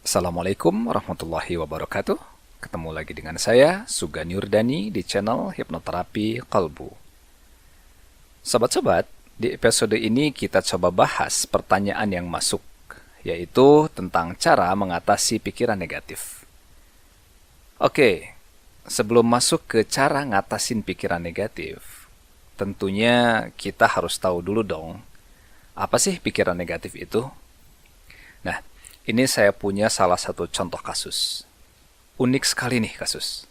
Assalamualaikum warahmatullahi wabarakatuh. Ketemu lagi dengan saya, Sugani Yurdani, di channel Hipnoterapi Kalbu. Sobat-sobat, di episode ini kita coba bahas pertanyaan yang masuk, yaitu tentang cara mengatasi pikiran negatif. Oke, sebelum masuk ke cara ngatasin pikiran negatif, tentunya kita harus tahu dulu dong, apa sih pikiran negatif itu? Nah, ini saya punya salah satu contoh kasus. Unik sekali nih kasus.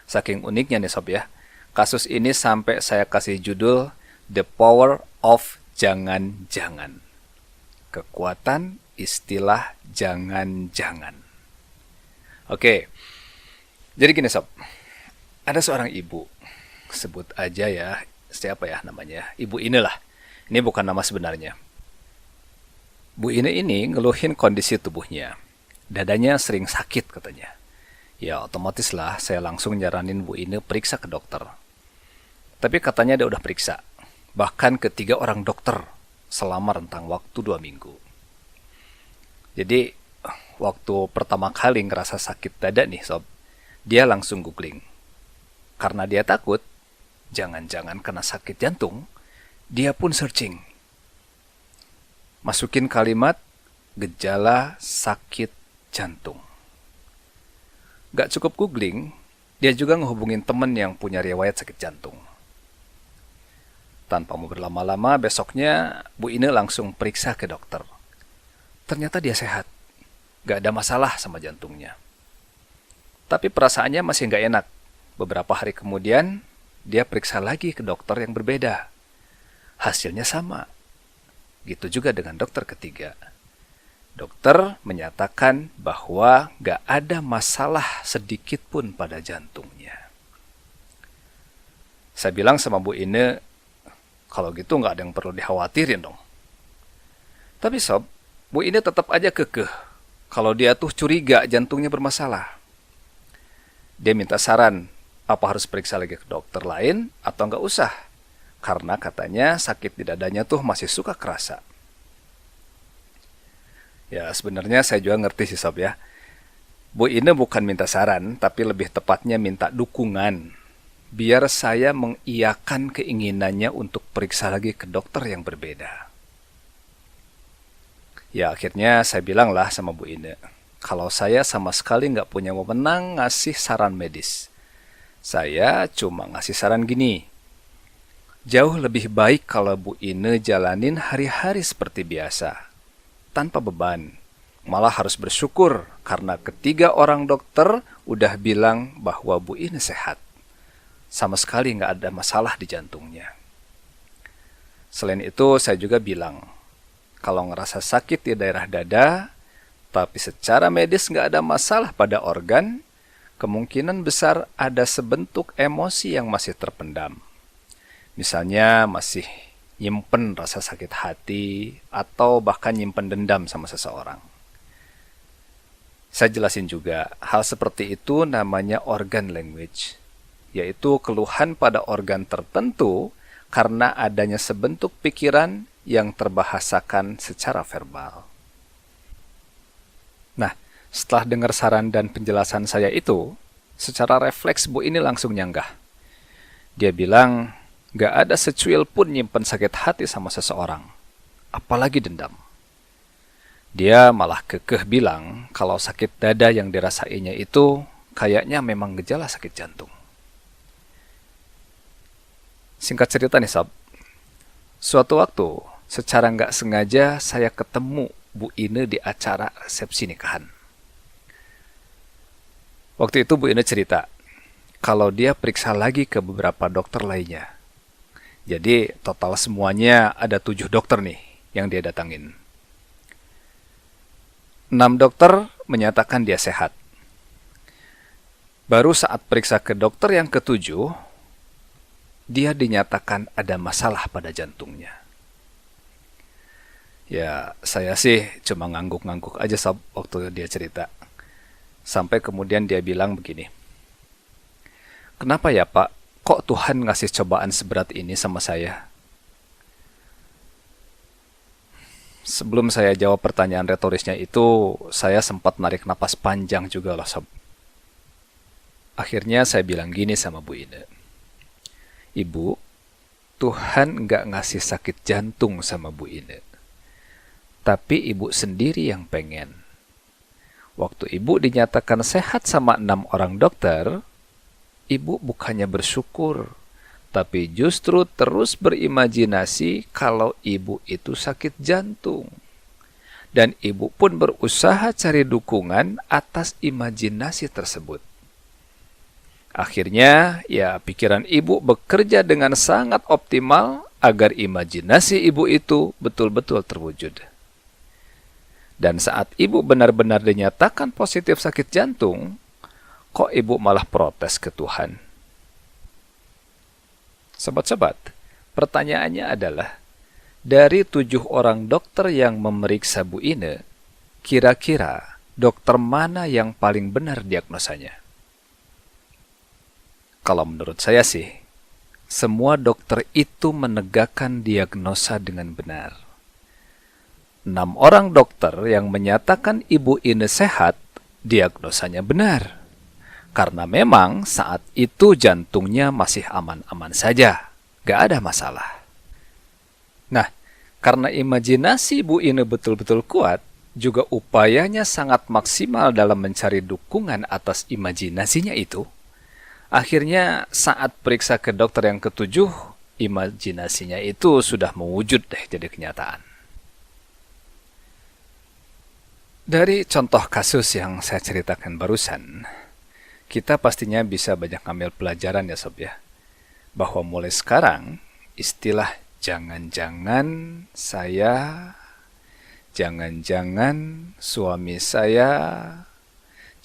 Saking uniknya nih sob ya. Kasus ini sampai saya kasih judul The Power of Jangan-Jangan. Kekuatan istilah jangan-jangan. Oke. Jadi gini sob. Ada seorang ibu. Sebut aja ya. Siapa ya namanya? Ibu inilah. Ini bukan nama sebenarnya. Bu Ine ini ngeluhin kondisi tubuhnya. Dadanya sering sakit katanya. Ya otomatis lah saya langsung nyaranin Bu Ine periksa ke dokter. Tapi katanya dia udah periksa. Bahkan ke 3 orang dokter selama rentang waktu 2 minggu. Jadi waktu pertama kali ngerasa sakit dada nih sob, dia langsung googling. Karena dia takut, jangan-jangan kena sakit jantung, dia pun searching. Masukin kalimat gejala sakit jantung. Gak cukup googling, dia juga ngehubungin temen yang punya riwayat sakit jantung. Tanpa mau berlama-lama, besoknya Bu Ine langsung periksa ke dokter. Ternyata dia sehat. Gak ada masalah sama jantungnya. Tapi perasaannya masih gak enak. Beberapa hari kemudian, dia periksa lagi ke dokter yang berbeda. Hasilnya sama. Gitu juga dengan dokter ketiga. Dokter menyatakan bahwa gak ada masalah sedikit pun pada jantungnya. Saya bilang sama Bu Ine, kalau gitu gak ada yang perlu dikhawatirin dong. Tapi sob, Bu Ine tetap aja kekeh kalau dia tuh curiga jantungnya bermasalah. Dia minta saran, apa harus periksa lagi ke dokter lain atau gak usah. Karena katanya sakit di dadanya tuh masih suka kerasa. Ya sebenarnya saya juga ngerti sih sob ya. Bu Ine bukan minta saran, tapi lebih tepatnya minta dukungan. Biar saya mengiyakan keinginannya untuk periksa lagi ke dokter yang berbeda. Ya akhirnya saya bilang lah sama Bu Ine, kalau saya sama sekali nggak punya wewenang ngasih saran medis. Saya cuma ngasih saran gini. Jauh lebih baik kalau Bu Ine jalanin hari-hari seperti biasa, tanpa beban. Malah harus bersyukur karena ketiga orang dokter udah bilang bahwa Bu Ine sehat. Sama sekali nggak ada masalah di jantungnya. Selain itu saya juga bilang, kalau ngerasa sakit di daerah dada, tapi secara medis nggak ada masalah pada organ, kemungkinan besar ada sebentuk emosi yang masih terpendam. Misalnya masih nyimpen rasa sakit hati atau bahkan nyimpen dendam sama seseorang. Saya jelasin juga, hal seperti itu namanya organ language, yaitu keluhan pada organ tertentu karena adanya sebentuk pikiran yang terbahasakan secara verbal. Nah, setelah dengar saran dan penjelasan saya itu, secara refleks Bu ini langsung nyanggah. Dia bilang, gak ada secuil pun nyimpen sakit hati sama seseorang, apalagi dendam. Dia malah kekeh bilang kalau sakit dada yang dirasainya itu kayaknya memang gejala sakit jantung. Singkat cerita nih sob, suatu waktu secara gak sengaja saya ketemu Bu Ine di acara resepsi nikahan. Waktu itu Bu Ine cerita kalau dia periksa lagi ke beberapa dokter lainnya. Jadi total semuanya ada 7 dokter nih yang dia datangin. 6 dokter menyatakan dia sehat. Baru saat periksa ke dokter yang ke-7, dia dinyatakan ada masalah pada jantungnya. Ya saya sih cuma ngangguk-ngangguk aja sob waktu dia cerita. Sampai kemudian dia bilang begini, kenapa ya Pak? Kok Tuhan ngasih cobaan seberat ini sama saya? Sebelum saya jawab pertanyaan retorisnya itu, saya sempat narik napas panjang juga loh, Sob. Akhirnya saya bilang gini sama Bu Ine. Ibu, Tuhan nggak ngasih sakit jantung sama Bu Ine. Tapi ibu sendiri yang pengen. Waktu ibu dinyatakan sehat sama 6 orang dokter, ibu bukannya bersyukur, tapi justru terus berimajinasi kalau ibu itu sakit jantung. Dan ibu pun berusaha cari dukungan atas imajinasi tersebut. Akhirnya, ya pikiran ibu bekerja dengan sangat optimal agar imajinasi ibu itu betul-betul terwujud. Dan saat ibu benar-benar dinyatakan positif sakit jantung, kok ibu malah protes ke Tuhan? Sobat-sobat, pertanyaannya adalah, dari 7 orang dokter yang memeriksa Bu Ine, kira-kira dokter mana yang paling benar diagnosanya? Kalau menurut saya sih, semua dokter itu menegakkan diagnosa dengan benar. 6 orang dokter yang menyatakan Ibu Ine sehat, diagnosanya benar. Karena memang saat itu jantungnya masih aman-aman saja, gak ada masalah. Nah, karena imajinasi Bu Ine betul-betul kuat, juga upayanya sangat maksimal dalam mencari dukungan atas imajinasinya itu, akhirnya saat periksa ke dokter yang ketujuh, imajinasinya itu sudah mewujud jadi kenyataan. Dari contoh kasus yang saya ceritakan barusan, kita pastinya bisa banyak ngambil pelajaran ya Sob ya. Bahwa mulai sekarang, istilah jangan-jangan saya, jangan-jangan suami saya,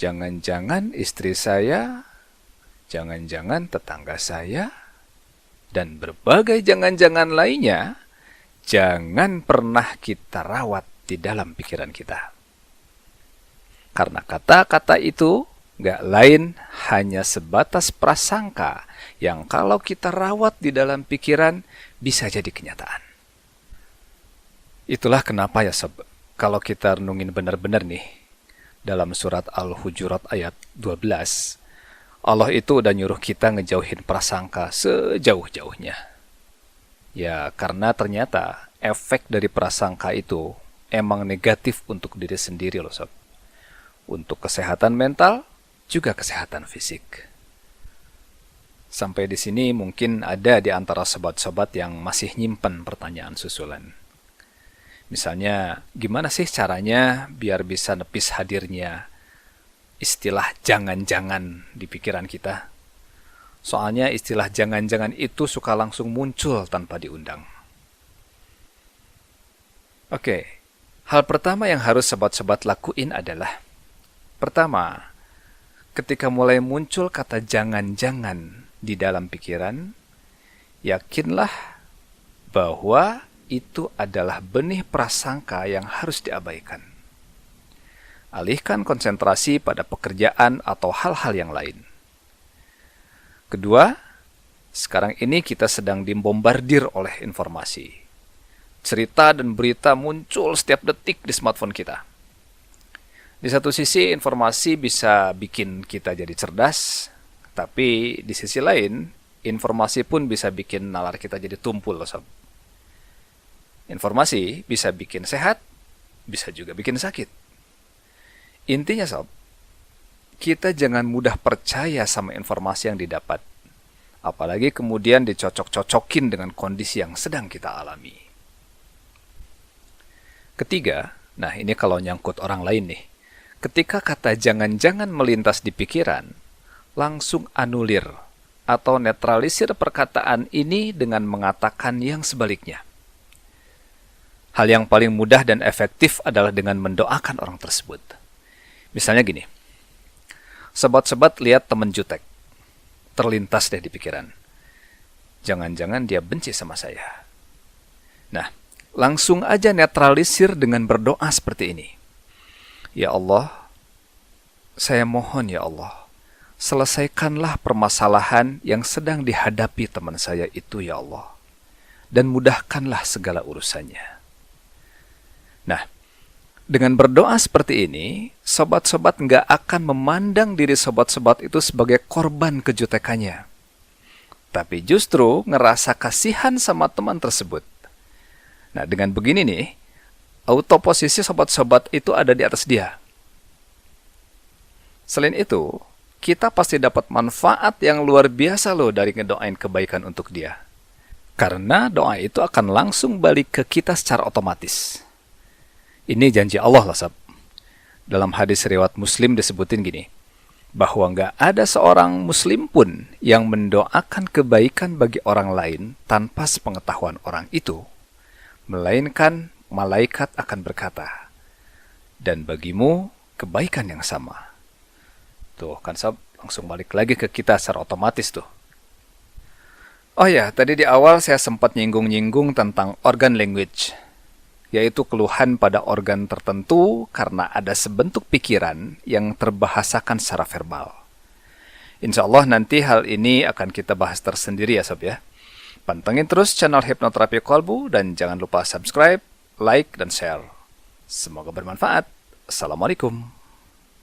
jangan-jangan istri saya, jangan-jangan tetangga saya, dan berbagai jangan-jangan lainnya, jangan pernah kita rawat di dalam pikiran kita. Karena kata-kata itu gak lain hanya sebatas prasangka yang kalau kita rawat di dalam pikiran bisa jadi kenyataan. Itulah kenapa ya Sob, kalau kita renungin benar-benar nih, dalam surat Al-Hujurat ayat 12, Allah itu udah nyuruh kita ngejauhin prasangka sejauh-jauhnya. Ya karena ternyata efek dari prasangka itu emang negatif untuk diri sendiri loh Sob. Untuk kesehatan mental, juga kesehatan fisik. Sampai di sini mungkin ada di antara sobat-sobat yang masih nyimpen pertanyaan susulan. Misalnya, gimana sih caranya biar bisa nepis hadirnya istilah jangan-jangan di pikiran kita? Soalnya istilah jangan-jangan itu suka langsung muncul tanpa diundang. Oke, hal pertama yang harus sobat-sobat lakuin adalah, pertama, ketika mulai muncul kata jangan-jangan di dalam pikiran, yakinlah bahwa itu adalah benih prasangka yang harus diabaikan. Alihkan konsentrasi pada pekerjaan atau hal-hal yang lain. Kedua, sekarang ini kita sedang dibombardir oleh informasi. Cerita dan berita muncul setiap detik di smartphone kita. Di satu sisi informasi bisa bikin kita jadi cerdas, tapi di sisi lain informasi pun bisa bikin nalar kita jadi tumpul loh Sob. Informasi bisa bikin sehat, bisa juga bikin sakit. Intinya Sob, kita jangan mudah percaya sama informasi yang didapat, apalagi kemudian dicocok-cocokin dengan kondisi yang sedang kita alami. Ketiga, nah ini kalau nyangkut orang lain nih. Ketika kata jangan-jangan melintas di pikiran, langsung anulir atau netralisir perkataan ini dengan mengatakan yang sebaliknya. Hal yang paling mudah dan efektif adalah dengan mendoakan orang tersebut. Misalnya gini, sobat-sobat lihat temen jutek, terlintas deh di pikiran. Jangan-jangan dia benci sama saya. Nah, langsung aja netralisir dengan berdoa seperti ini. Ya Allah, saya mohon ya Allah, selesaikanlah permasalahan yang sedang dihadapi teman saya itu ya Allah, dan mudahkanlah segala urusannya. Nah, dengan berdoa seperti ini, sobat-sobat nggak akan memandang diri sobat-sobat itu sebagai korban kejutekannya. Tapi justru ngerasa kasihan sama teman tersebut. Nah, dengan begini nih, auto posisi sobat-sobat itu ada di atas dia. Selain itu, kita pasti dapat manfaat yang luar biasa loh dari ngedoain kebaikan untuk dia. Karena doa itu akan langsung balik ke kita secara otomatis. Ini janji Allah lah, Sob. Dalam hadis riwayat Muslim disebutin gini, bahwa nggak ada seorang Muslim pun yang mendoakan kebaikan bagi orang lain tanpa sepengetahuan orang itu, melainkan malaikat akan berkata, dan bagimu kebaikan yang sama. Tuh kan, Sob, langsung balik lagi ke kita secara otomatis tuh. Oh ya, tadi di awal saya sempat nyinggung-nyinggung tentang organ language, yaitu keluhan pada organ tertentu karena ada sebentuk pikiran yang terbahasakan secara verbal. Insya Allah nanti hal ini akan kita bahas tersendiri ya, Sob ya. Pantengin terus channel Hipnoterapi Kolbu dan jangan lupa subscribe, like, dan share. Semoga bermanfaat. Assalamualaikum.